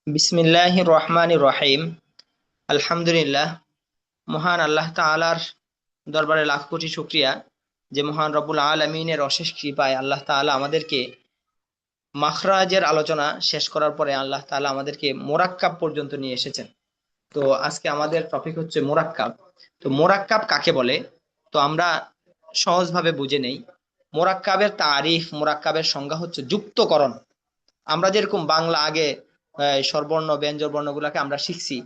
বিসমিল্লাহির রহমানির রহিম। আলহামদুলিল্লাহ। মহান আল্লাহ তাআলার দরবারে লাখ কোটি শুকরিয়া যে মহান রব্বুল আলামিনের অশেষ কৃপায় আল্লাহ তাআলা আমাদেরকে মাখরাজের আলোচনা শেষ করার পরে আল্লাহ তাআলা আমাদেরকে মোরাক্কাব পর্যন্ত নিয়ে এসেছেন। তো আজকে আমাদের টপিক হচ্ছে মোরাক্কাব। তো মোরাক্কাব কাকে বলে? তো আমরা সহজভাবে বুঝে নেই। মোরাক্কাবের তারিফ, মোরাক্কাবের সংজ্ঞা হচ্ছে যুক্তকরণ। আমরা যেরকম বাংলা আগে স্বরবর্ণ ব্যঞ্জন বর্ণগুলাকে আমরা শিখছি,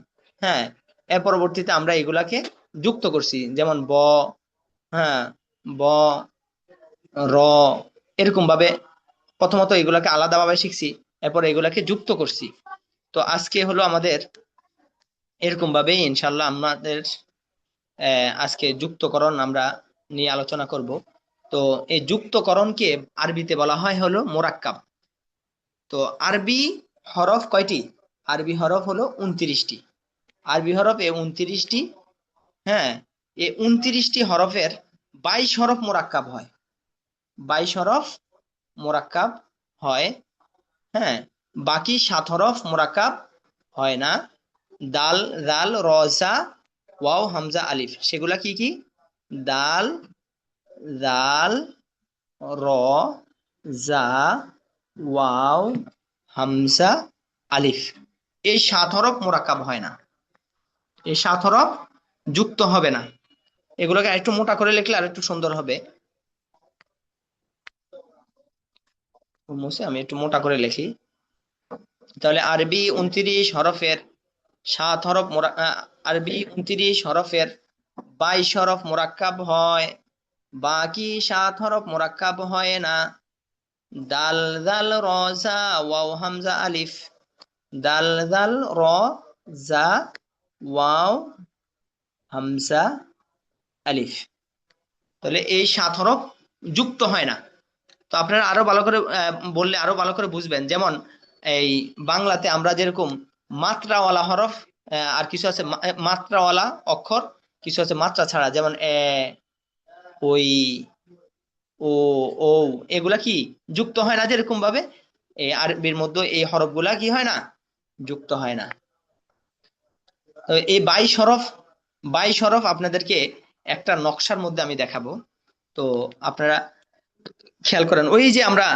হ্যাঁ, এর পরবর্তীতে আমরা এগুলাকে যুক্ত করছি, যেমন ব, হ্যাঁ, ব, র, এরকম ভাবে প্রথমত এগুলাকে আলাদাভাবে শিখছি, এরপর এগুলাকে যুক্ত করছি। তো আজকে হলো আমাদের এরকম ভাবেই ইনশাল্লাহ আমাদের আজকে যুক্তকরণ আমরা নিয়ে আলোচনা করব। তো এই যুক্তকরণকে আরবিতে বলা হয় হলো মোরাক্কাব। তো আরবি হরফ কয়টি? আরবি হরফ হলো 29টি। আরবি হরফ 29টি। হ্যাঁ, এই 29টি হরফের 22 হরফ মোরাক্কাব হয়। 22 হরফ মোরাক্কাব হয়। হ্যাঁ, বাকি 7 হরফ মোরাক্কাব হয় না। দাল, জাল, র, জা, ওয়াও, হামজা, আলিফ, সেগুলা কি কি? দাল, জাল, র, জা, ওয়াও, হামজা, আলিফ, এই 7 হরফ মোরাক্কাব হয় না। এই 7 হরফ যুক্ত হবে না। এগুলোকে আরেকটু মোটা করে লিখলে আর একটু সুন্দর হবে। মুছে আমি একটু মোটা করে লিখি। তাহলে আরবি 29 হরফের 7 হরফ আরবি 29 হরফের 22 হরফ মোরাক্কাব হয়, বাকি 7 হরফ মোরাক্কাব হয় না। দাল, জাল, র, জা, ওয়াও, হামজা, আলিফ। দাল, জাল, র, জা, ওয়াও, হামজা, আলিফ। তাহলে এই 7 হরফ যুক্ত হয় না। তো আপনারা আরো ভালো করে বললে আরো ভালো করে বুঝবেন। যেমন এই বাংলাতে আমরা যেরকম মাত্রাওয়ালা হরফ, আর কিছু আছে মাত্রাওয়ালা অক্ষর, কিছু আছে মাত্রা ছাড়া, যেমন ওই, ও, ও, এগুলা কি যুক্ত হয় না যেরকম ভাবে, এই আরবির মধ্যে এই হরফগুলা কি হয় না, যুক্ত হয় না। তো এই 22 হরফ, 22 হরফ আপনাদেরকে একটা নকশার মধ্যে আমি দেখাবো। তো আপনারা খেয়াল করেন, ওই যে আমরা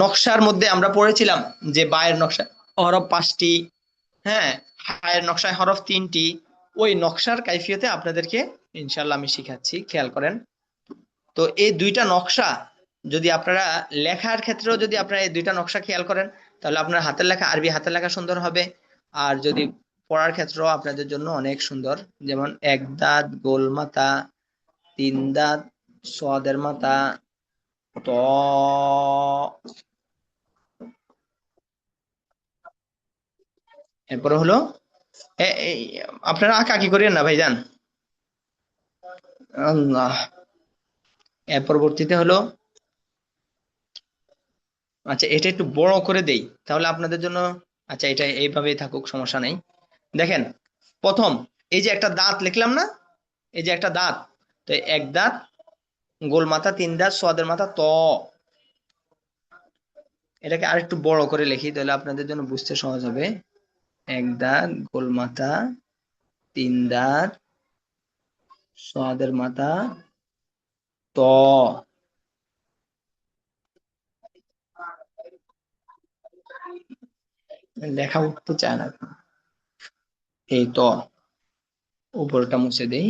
নকশার মধ্যে আমরা পড়েছিলাম যে বায়ের নকশা হরফ 5টি, হ্যাঁ, হায়ের নকশায় হরফ 3টি। ওই নকশার কাইফিয়তে আপনাদেরকে ইনশাল্লাহ আমি শিখাচ্ছি, খেয়াল করেন। তো এই দুইটা নকশা যদি আপনারা লেখার ক্ষেত্রেও যদি আপনারা এই দুইটা নকশা খেয়াল করেন, তাহলে আপনার হাতের লেখা, আরবি হাতের লেখা সুন্দর হবে। আর যদি পড়ার ক্ষেত্রেও আপনাদের জন্য অনেক সুন্দর। যেমন এক দাঁত গোল মাথা, তিন দাঁত সোয়াদের মাথা, ত, এরপরে হলো আপনারা আঁকা কি করেন না ভাইজান। আল্লাহ। এর পরবর্তীতে হলো, আচ্ছা এটা একটু বড় করে দেই তাহলে আপনাদের জন্য। আচ্ছা এটা এইভাবেই থাকুক, সমস্যা নেই। দেখেন, প্রথম এই যে একটা দাঁত লিখলাম না, এই যে একটা দাঁত, তো এক দাঁত গোল মাথা, তিন দাঁত সোয়াদের মাথা, ত। এটাকে আরেকটু বড় করে লিখি তাহলে আপনাদের জন্য বুঝতে সহজ হবে। এক দাঁত গোল মাথা, তিন দাঁত সোয়াদের মাথা, ত। লেখা উঠতে চায় না। এই ত, উপরটা মুছে দেই।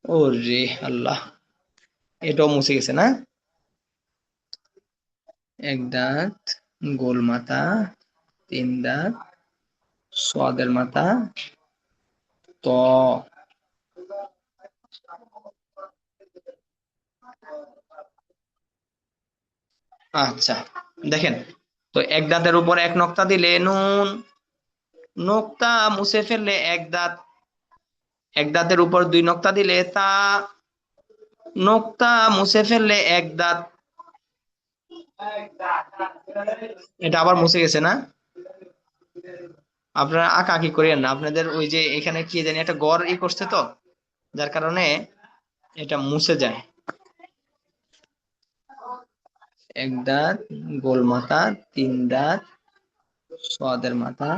ও রে আল্লাহ, এটাও মুছে গেছে না। এক দাঁত গোল মাথা, তিন দাঁত সোয়াদের মাথা, ত। আচ্ছা, দেখেন, তো এক দাঁতের উপর এক নক্তা দিলে নুন, নক্তা মুছে ফেললে এক দাঁত, এক দাঁতের উপর দুই নক্তা দিলে তা, নক্তা মুছে ফেললে এক দাঁত। এটা আবার মুছে গেছে না। আপনারা আঁকা আঁকি করেন না, আপনাদের ওই যে এখানে কি জানি একটা গড় করছে তো, যার কারণে এটা মুছে যায়। এক দাঁত গোল মাথা, তিন দাঁত সদের মাথা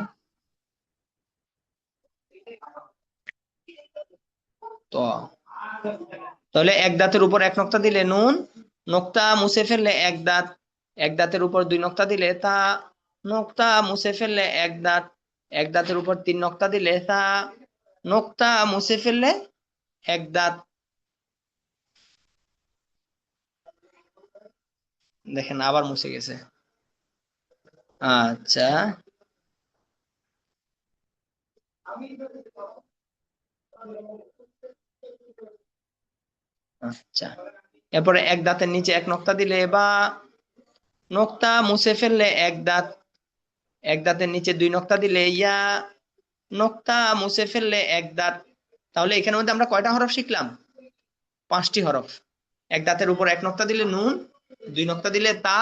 ত। তাহলে এক দাঁতের উপর এক নক্তা দিলে নুন, নোক্তা মুছে ফেললে এক দাঁত, এক দাঁতের উপর দুই নক্তা দিলে তা, নোক্তা মুছে ফেললে এক দাঁত, এক দাঁতের উপর তিন নক্তা দিলে তা, নোক্তা মুছে ফেললে এক দাঁত। দেখেন আবার মুছে গেছে। আচ্ছা আচ্ছা, এরপরে এক দাঁতের নিচে এক নক্তা দিলে বা, নোক্তা মুছে ফেললে এক দাঁত, এক দাঁতের নিচে দুই নক্তা দিলে ইয়া, নোক্তা মুছে ফেললে এক দাঁত। তাহলে এখানের মধ্যে আমরা কয়টা হরফ শিখলাম? পাঁচটি হরফ। এক দাঁতের উপর এক নক্তা দিলে নুন, দুই নক্তা দিলে তা,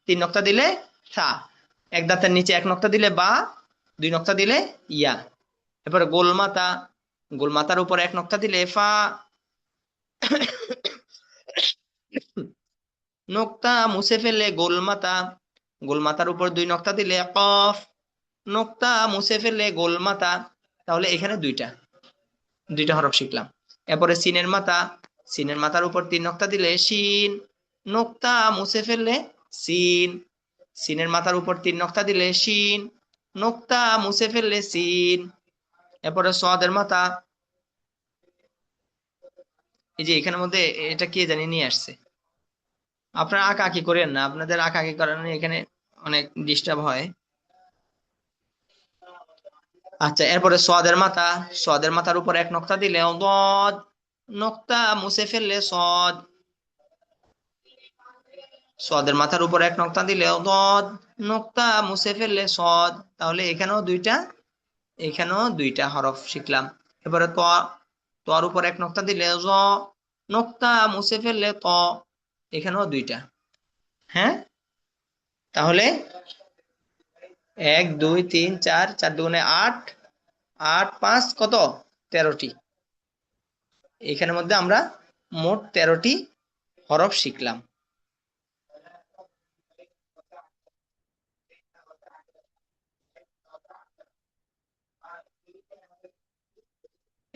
তিন নক্তা দিলে সা, এক দাঁতের নিচে এক নক্তা দিলে বা, দুই নক্তা দিলে ইয়া। এরপরে গোলমাতা, গোলমাতার উপর এক নক্তা দিলে ফা, নোক্তা মুছে ফেললে গোলমাতা, গোলমাতার উপর দুই নক্তা দিলে কফ, নোক্তা মুছে ফেললে গোলমাতা। তাহলে এখানে দুইটা দুইটা হরফ শিখলাম। এরপরে সিনের মাথা, সিনের মাথার উপর তিন নক্তা দিলে শিন, নোক্তা মুছে ফেললে সিন, সিনের মাথার উপর তিন নক্তা দিলে শিন, নোক্তা মুছে ফেললে সিন। এরপরে সদের মাথা, এই যে এখানের মধ্যে এটা কে জানি নিয়ে আসছে, আপনারা আঁকা আঁকি করেন না, আপনাদের আঁকা আঁকি করানো এখানে অনেক ডিস্টার্ব হয়। আচ্ছা, এরপরে সোয়াদের মাথা, সোয়াদের মাথার উপর এক নক্তা দিলে দদ, নক্তা মুছে ফেললে সদ, সদের মাথার উপর এক নক্তা দিলে দদ, নক্তা মুছে ফেললে সদ। তাহলে এখানেও দুইটা হরফ শিখলাম। এবারে ত, তর উপর এক নক্তা দিলে জ, নক্তা মুছে ফেললে ত, এখানেও দুইটা। হ্যাঁ, তাহলে এক দুই তিন চার, চার দুগুণে আট, আট পাঁচ কত, 13টি। এখানের মধ্যে আমরা মোট 13টি হরফ শিখলাম।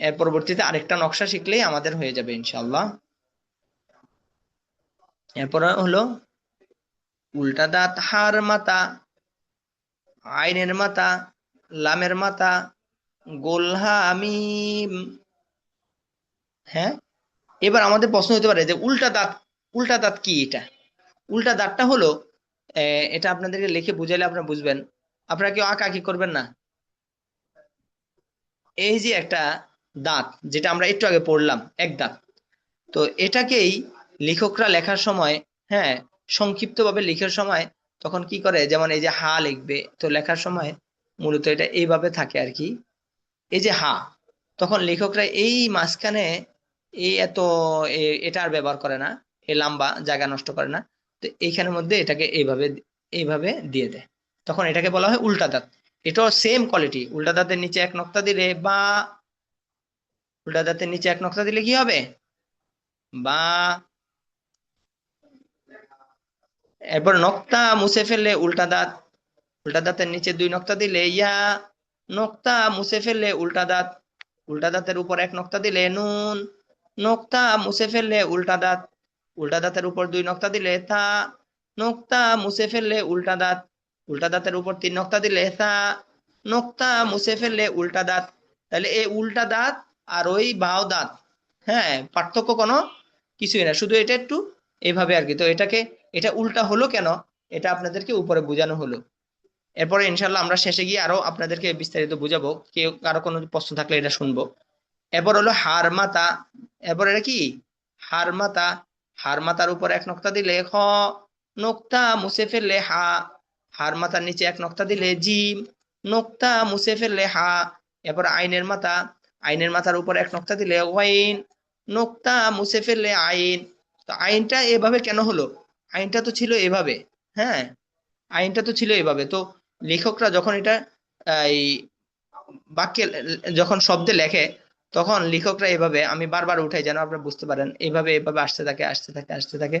এর পরবর্তীতে আরেকটা নকশা শিখলেই আমাদের হয়ে যাবে ইনশাল্লাহ। এরপরে হলো উল্টা দাঁত হার মাতা, আইনের মাতা, লামের মাতা, গোলহা মিম। হ্যাঁ, এবার আমাদের প্রশ্ন হতে পারে যে উল্টা দাঁত, উল্টা দাঁত কি এটা? উল্টা দাঁতটা হলো, এটা আপনাদেরকে লিখে বুঝাইলে আপনারা বুঝবেন, আপনারা কেউ আঁকা আঁকি করবেন না। এই যে একটা দাঁত, যেটা আমরা একটু আগে পড়লাম এক দাঁত, তো এটাকেই লেখকরা লেখার সময়, হ্যাঁ, সংক্ষিপ্ত ভাবে লেখার সময় তখন কি করে, যেমন এই যে হা লিখবে, তো লেখার সময় মূলত এটা এইভাবে থাকে আর কি, এই যে হা, তখন লেখকরা এই মাঝখানে এই এত এটা আর ব্যবহার করে না, এই লম্বা জায়গা নষ্ট করে না, তো এইখানের মধ্যে এটাকে এইভাবে এইভাবে দিয়ে দেয়, তখন এটাকে বলা হয় উল্টা দাঁত। এটাও সেম কোয়ালিটি, উল্টা দাঁতের নিচে এক নক্তা দিলে বা, উল্টা দাঁতের নিচে এক নক্তা দিলে কি হবে, বা। এরপর নক্তা মুছে ফেললে উল্টা দাঁত, উল্টা দাঁতের নিচে দুই নক্তা দিলে ইয়া, নক্তা মুছে ফেললে উল্টা দাঁত, উল্টা দাঁতের উপর এক নক্তা দিলে নুন, নক্তা মুছে ফেললে উল্টা দাঁত, উল্টা দাঁতের উপর দুই নক্তা দিলে তা, নক্তা মুছে ফেললে উল্টা দাঁত, উল্টা দাঁতের উপর তিন নক্তা দিলে তা, নক্তা মুছে ফেললে উল্টা দাঁত। তাহলে এই উল্টা দাঁত আর ওই বাও দাঁত, হ্যাঁ, পার্থক্য কোনো কিছুই না, শুধু এটা একটু এইভাবে আর কি। তো এটাকে, এটা উল্টা হলো কেন, এটা আপনাদেরকে উপরে বোঝানো হলো। এরপরে ইনশাল্লাহ আমরা শেষে গিয়ে আরো আপনাদেরকে বিস্তারিত বুঝাবো, কেউ কারো কোনো প্রশ্ন থাকলে এটা শুনবো। এরপর হলো হার মাতা, এরপর এটা কি, হার মাতা, হার মাতার উপর এক নক্তা দিলে খ, নক্তা মুছে ফেললে হা, হার মাতার নিচে এক নক্তা দিলে জিম, নক্তা মুছে ফেললে হা। এরপর আইনের মাতা, আইনের মাথার উপর এক নক্তা দিলে ওয়াইন, নক্তা মুছে ফেললে আইন। তো আইনটা এভাবে কেন হলো, আইনটা তো ছিল এভাবে, হ্যাঁ, আইনটা তো ছিল এভাবে। তো লেখকরা যখন এটা এই বাক্যে যখন শব্দে লেখে, তখন লেখকরা এভাবে, আমি বারবার উঠাই যেন আপনারা বুঝতে পারেন, এইভাবে এভাবে আসতে থাকে আসতে থাকে,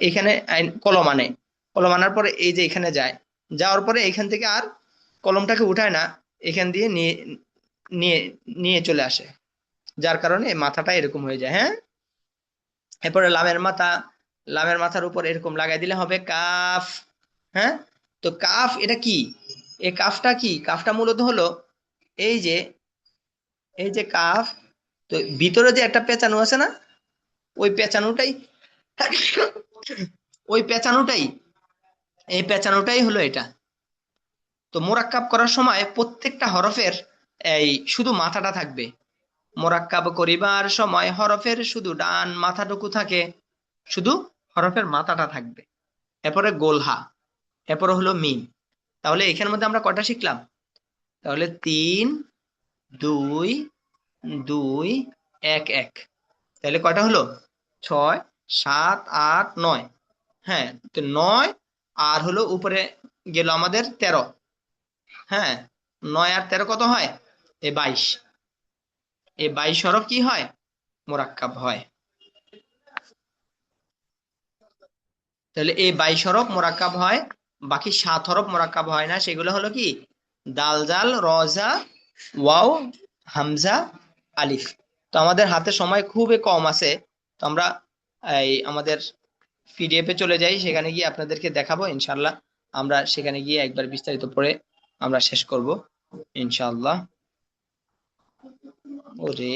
এখানে আইন কলম আনে, কলম আনার পরে এই যে এখানে যায়, যাওয়ার পরে এখান থেকে আর কলমটাকে উঠায় না, এখান দিয়ে নিয়ে নিয়ে নিয়ে চলে আসে, যার কারণে মাথাটা এরকম হয়ে যায়। হ্যাঁ, এরপরে লামের মাথা, লামের মাথার উপর এরকম লাগাই দিলে হবে কাফ। হ্যাঁ, তো কাফ এটা কি? এই কাফটা কি? কাফটা মূলত হলো এই যে, এই যে কাফ, তো ভিতরে যে একটা পেঁচানো আছে না, ওই পেঁচানোটাই ওই পেঁচানোটাই, এই পেঁচানোটাই হলো এটা। তো মোরাক্কাব করার সময় প্রত্যেকটা হরফের এই শুধু মাথাটা থাকবে। মোরাক্কাব করিবার সময় হরফের শুধু ডান মাথাটুকু থাকে, শুধু হরফের মাথাটা থাকবে। এরপরে গোলহা, এরপরে হলো মিম। তাহলে এখানের মধ্যে আমরা কয়টা শিখলাম? তাহলে 3 2 2 1 1, তাহলে কয়টা হলো? 6 7 8 9। হ্যাঁ, তো 9 আর হলো উপরে গেল আমাদের 13। হ্যাঁ, 9 আর 13 কত হয়? এই 22। এই 22 হরফ কি হয়? মোরাক্কাব হয়। তাহলে এই 22 হরফ মোরাক্কাব হয়, বাকি 7 হরফ মোরাক্কাব হয় না। সেগুলো হলো কি? দাল জাল রজা ওয়াও হামজা আলিফ। তো আমাদের হাতে সময় খুবই কম আছে, তো আমরা এই আমাদের পিডিএফ এ চলে যাই, সেখানে গিয়ে আপনাদেরকে দেখাবো ইনশাল্লাহ। আমরা সেখানে গিয়ে একবার বিস্তারিত পড়ে আমরা শেষ করব ইনশাআল্লাহ। ওরে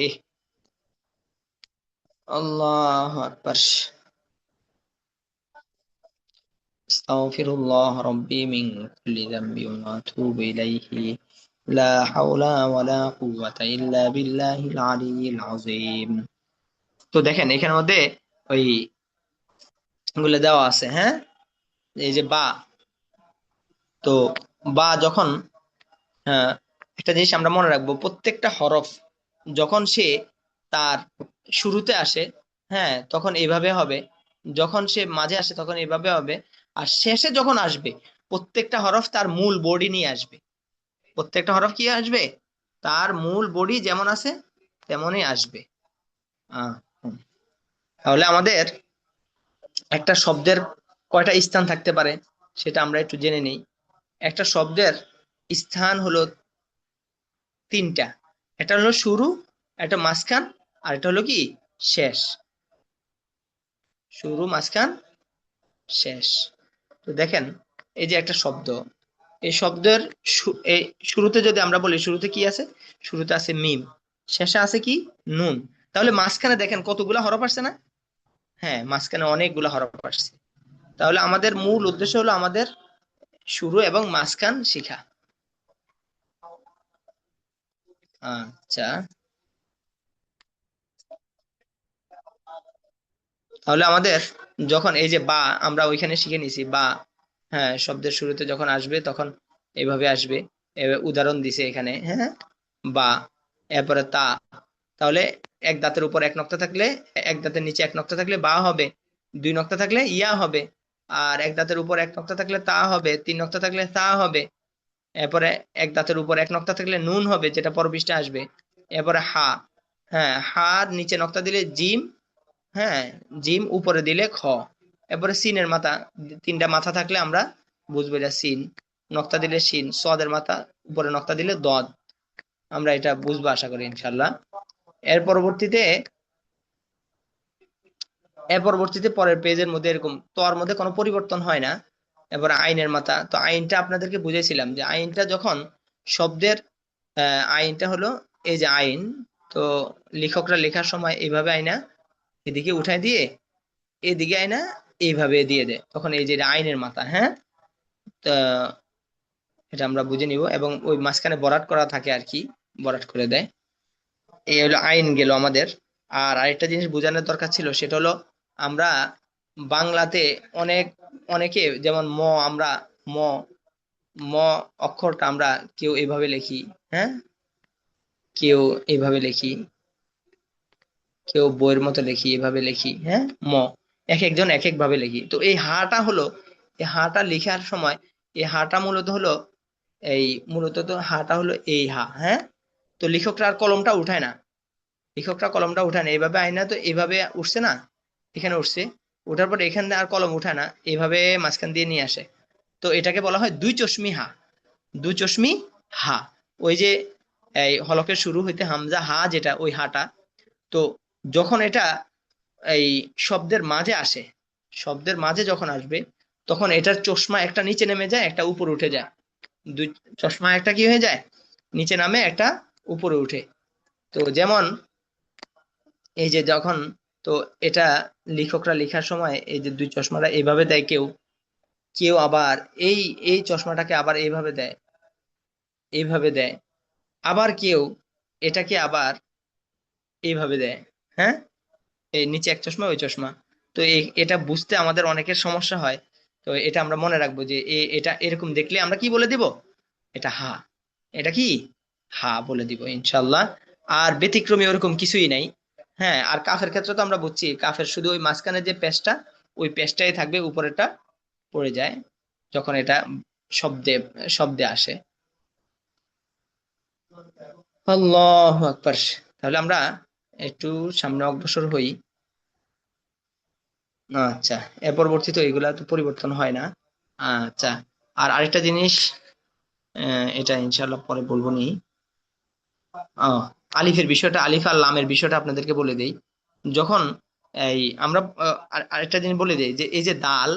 আল্লাহু আকবার। আস্তাগফিরুল্লাহ রাব্বি মিন কুল্লি যামবি ওয়া আতুবু ইলাইহি লা হাওলা ওয়ালা কুওয়াতা ইল্লা বিল্লাহিল আলিয়্যিল আযীম। তো দেখেন এখানের মধ্যে ওই গুলো দেওয়া আছে। হ্যাঁ, এই যে বা, তো বা যখন, হ্যাঁ, একটা জিনিস আমরা মনে রাখবো, প্রত্যেকটা হরফ যখন সে তার শুরুতে আসে, হ্যাঁ, তখন এইভাবে হবে। যখন সে মাঝে আসে তখন এইভাবে হবে। আর শেষে যখন আসবে, প্রত্যেকটা হরফ তার মূল বডি নিয়ে আসবে। প্রত্যেকটা হরফ কি আসবে? তার মূল বডি যেমন আছে তেমনই আসবে। হুম। তাহলে আমাদের একটা শব্দের কয়টা স্থান থাকতে পারে সেটা আমরা একটু জেনে নিই। একটা শব্দের স্থান হলো 3টা। একটা হলো শুরু, একটা মাঝখান, আর এটা হলো কি? শেষ। শুরু, মাঝখান, শেষ। তো দেখেন, এই যে একটা শব্দ, এই শব্দের এই শুরুতে যদি আমরা বলি, শুরুতে কি আছে? শুরুতে আছে মিম, শেষে আছে কি? নুন। তাহলে মাঝখানে দেখেন কতগুলা হরফ আসছে না? হ্যাঁ, মাঝখানে অনেকগুলা হরফ আসছে। তাহলে আমাদের মূল উদ্দেশ্য হলো আমাদের শুরু এবং মাঝখান শিখা। আচ্ছা, তাহলে আমাদের যখন এই যে বা, আমরা ওইখানে শিখে নিছি বা, হ্যাঁ, শব্দের শুরুতে যখন আসবে তখন এইভাবে আসবে। উদাহরণ দিছে এখানে। হ্যাঁ, বা, এরপরে তা। তাহলে এক দাঁতের উপর এক নক্তা থাকলে, এক দাঁতের নিচে এক নক্তা থাকলে বা হবে, দুই নক্তা থাকলে ইয়া হবে। আর এক দাঁতের উপর এক নক্তা থাকলে তা হবে, তিন নক্তা থাকলে তা হবে। এরপরে এক দাঁতের উপর এক নক্তা থাকলে নুন হবে, যেটা পরপৃষ্ঠে আসবে। এরপরে হা, হ্যাঁ, হার নিচে নক্তা দিলে জিম, হ্যাঁ, জিম উপরে দিলে খ। এরপরে সিনের মাথা, 3টা মাথা থাকলে আমরা বুঝবো এটা সিন। নক্তা দিলে সিন, সদের মাথা উপরে নক্তা দিলে দদ। আমরা এটা বুঝবো আশা করি ইনশাল্লাহ। এর পরবর্তীতে, পরের পেজের মধ্যে এরকম তোর মধ্যে কোনো পরিবর্তন হয় না। এবার আইনের মাথা, তো আইনটা আপনাদেরকে বুঝাইছিলাম যে আইনটা যখন শব্দের, আইনটা হলো এই যে আইন। তো লেখকরা লেখার সময় এইভাবে আইনা এদিকে উঠাই দিয়ে এদিকে আয়না এইভাবে দিয়ে দেয়, তখন এই যে এটা আইনের মাথা। হ্যাঁ, তা এটা আমরা বুঝে নিব, এবং ওই মাঝখানে বরাট করা থাকে আর কি, বরাট করে দেয়। এই হলো আইন গেল আমাদের। আর আরেকটা জিনিস বোঝানোর দরকার ছিল, সেটা হলো আমরা বাংলাতে অনেক, অনেকে যেমন আমরা ম ম অক্ষরটা আমরা কেউ এইভাবে লিখি, হ্যাঁ, কেউ এইভাবে লিখি, কেউ বইয়ের মতো লিখি, এভাবে লিখি। হ্যাঁ, ম, এক একজন এক এক ভাবে লিখি। তো এই হাটা হলো, এই হাটা লেখার সময়, এই হাটা মূলত হলো এই, মূলত তো হাটা হলো এই হা। হ্যাঁ, তো লেখকরা আর কলমটা উঠায় না, লেখকরা কলমটা উঠায় না, এইভাবে আয়না তো এইভাবে উঠছে না, এখানে উঠছে, ওঠার পর এখান দিয়ে আর কলম উঠায় না, এইভাবে মাঝখান দিয়ে নিয়ে আসে। তো এটাকে বলা হয় দুই চশমি হা। দুই চশমি হা। ওই যে এই হলকের শুরু হইতে হামজা হা, যেটা ওই হাটা। তো যখন এটা এই শব্দের মাঝে আসে, শব্দের মাঝে যখন আসবে, তখন এটার চশমা একটা নিচে নেমে যায়, একটা উপরে উঠে যায়। দুই চশমা একটা কি হয়ে যায়, নিচে নামে, একটা উপরে উঠে। তো যেমন এই যে যখন, তো এটা লেখকরা লেখার সময় এই যে দুই চশমাটা এইভাবে দেয় কেউ, কেউ আবার এই এই চশমাটাকে আবার এইভাবে দেয়, এইভাবে দেয়। আবার কেউ এটাকে আবার এইভাবে দেয়। হ্যাঁ, এই নিচে এক চশমা ওই চশমা। তো এটা বুঝতে আমাদের অনেকের সমস্যা হয়। তো এটা আমরা মনে রাখবো যে এটা এরকম দেখলে আমরা কি বলে দিব, এটা হা, এটা কি হা বলে দিব ইনশাল্লাহ। আর ব্যতিক্রমী ওরকম কিছুই নাই। হ্যাঁ, আর কাফের ক্ষেত্রে তো আমরা বুঝছি, কাফের শুধু ওই মাঝখানে যে পেশটা, ওই পেশটাই থাকবে, উপরেরটা পড়ে যায় যখন এটা শব্দে শব্দে আসে। আল্লাহু আকবার। তাহলে আমরা একটু সামনে অগ্রসর হই। আচ্ছা, এর পরবর্তী তো এগুলা তো পরিবর্তন হয় না। আচ্ছা, আর আরেকটা জিনিস, এটা ইনশাআল্লাহ পরে বলবো নি। আহ, আলিফের বিষয়টা, আলিফ আর লামের বিষয়টা আপনাদেরকে বলে দেই। যখন এই আমরা আরেকটা জিনিস বলে দেই, যে এই যে দাল,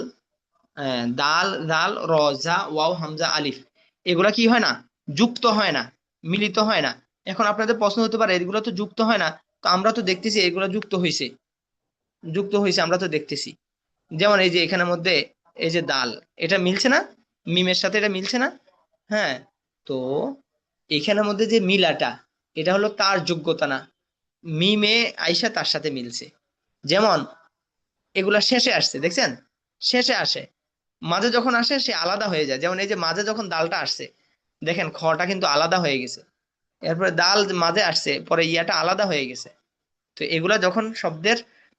দাল দাল র জা ওয়াও হামজা আলিফ, এগুলা কি হয় না, যুক্ত হয় না, মিলিত হয় না। এখন আপনাদের প্রশ্ন হতে পারে, এগুলো তো যুক্ত হয় না, তো আমরা তো দেখতেছি এগুলা যুক্ত হয়েছে, যুক্ত হয়েছে, আমরা তো দেখতেছি। যেমন এই যে এখানের মধ্যে এই যে দাল, এটা মিলছে না, মিমের সাথে এটা মিলছে না। হ্যাঁ, তো এখানের মধ্যে যে মিলাটা, এটা হলো তার যোগ্যতা না, মিমে আইসা তার সাথে মিলছে। যেমন এগুলা শেষে আসছে, দেখছেন, শেষে আসে, মাঝে যখন আসে সে আলাদা হয়ে যায়। যেমন এই যে মাঝে যখন দালটা আসছে, দেখেন খটা কিন্তু আলাদা হয়ে গেছে। এরপরে দাল মাঝে আসছে, পরে ইয়াটা আলাদা হয়ে গেছে। তো এগুলা যখন শব্দের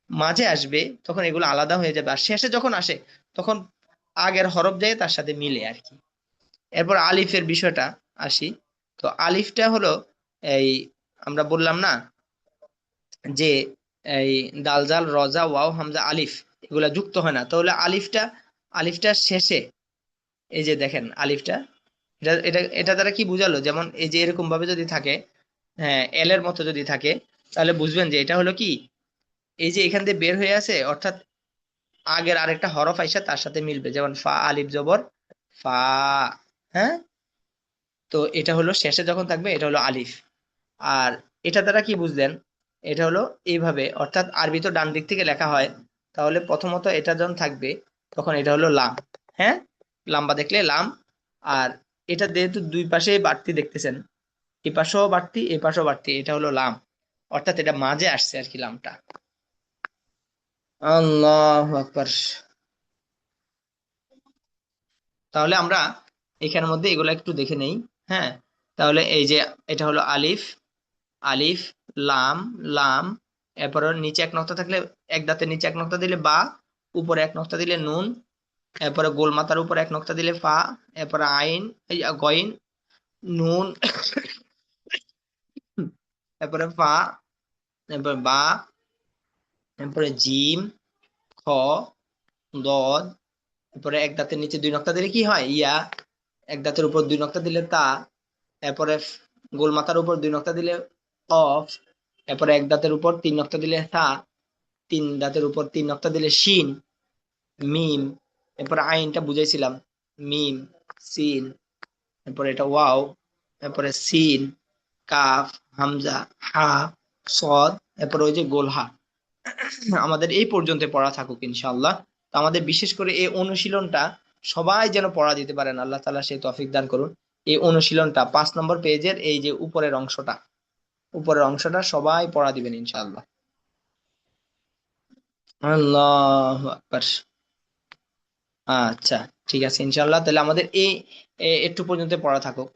মাঝে আসবে, তখন এগুলো আলাদা হয়ে যাবে, আর শেষে যখন আসে, তখন আগের হরফ যায় তার সাথে মিলে আর কি। এরপর আলিফের বিষয়টা আসি। তো আলিফটা হলো এই, আমরা বললাম না যে এই দাল জাল রজা ওয়াও হামজা আলিফ, এগুলা যুক্ত হয় না। তাহলে আলিফটা, আলিফটার শেষে এই যে দেখেন আলিফটা, এটা এটা এটা দ্বারা কি বোঝালো, যেমন এই যে এরকম ভাবে যদি থাকে, হ্যাঁ এল এর মতো যদি থাকে, তাহলে বুঝবেন যে এটা হলো কি, এই যে এখান দিয়ে বের হয়ে আছে, অর্থাৎ আগের আরেকটা হরফ আইসা তার সাথে মিলবে। যেমন ফা আলিফ জবর ফা। হ্যাঁ, তো এটা হলো শেষে যখন থাকবে, এটা হলো আলিফ। আর এটা দ্বারা কি বুঝলেন, এটা হলো এইভাবে, অর্থাৎ আরবি তো ডান দিক থেকে লেখা হয়, তাহলে প্রথমত এটা যখন থাকবে, তখন এটা হলো লাম। হ্যাঁ, লাম্বা দেখলে লাম। আর এটা যেহেতু দুই পাশে বাড়তি দেখতেছেন, এই পাশেও বাড়তি এই পাশেও বাড়তি, এটা হলো লাম, অর্থাৎ এটা মাঝে আসছে আর কি লামটা। আল্লাহু আকবার। তাহলে আমরা এখানের মধ্যে এগুলো একটু দেখে নেই। হ্যাঁ, তাহলে এই যে এটা হলো আলিফ, আলিফ, লাম, লাম, এরপর নিচে এক নক্তা থাকলে, এক দাঁতের নিচে এক নক্তা দিলে বা, উপরে এক নক্তা দিলে নুন, এরপরে গোল মাথার উপর এক নক্তা দিলে ফা, এরপরে আইন, এই গইন, নুন, এরপরে ফা, এরপরে বা, এরপরে জিম, খ, দদ, এরপরে এক দাঁতের নিচে দুই নক্তা দিলে কি হয়, ইয়া, এক দাঁতের উপর দুই নক্তা দিলে তা, এরপরে গোল মাথার উপর দুই নক্তা দিলে অফ, এরপরে এক দাঁতের উপর তিন নক্তা দিলে থা, তিন দাঁতের উপর তিন নক্তা দিলে শিন, মিম, এরপরে আইনটা বুঝাইছিলাম, মিম, সিন, এরপরে এটা ওয়াও, এরপরে সিন, কাফ, হামজা, হা, সদ, এরপরে ওই যে গোল হা। আমাদের এই পর্যন্ত পড়া থাকুক ইনশাআল্লাহ। তো আমাদের বিশেষ করে এই অনুশীলনটা সবাই যেন পড়া দিতে পারেন, আল্লাহ তাআলা সেই তৌফিক দান করুন। এই অনুশীলনটা 5 নম্বর পেজের এই যে উপরের অংশটা, উপরের অংশটা সবাই পড়া দিবেন ইনশাআল্লাহ। আল্লাহু আকবার। আচ্ছা, ঠিক আছে ইনশাআল্লাহ। তাহলে আমাদের এই একটু পর্যন্ত পড়া থাকুক।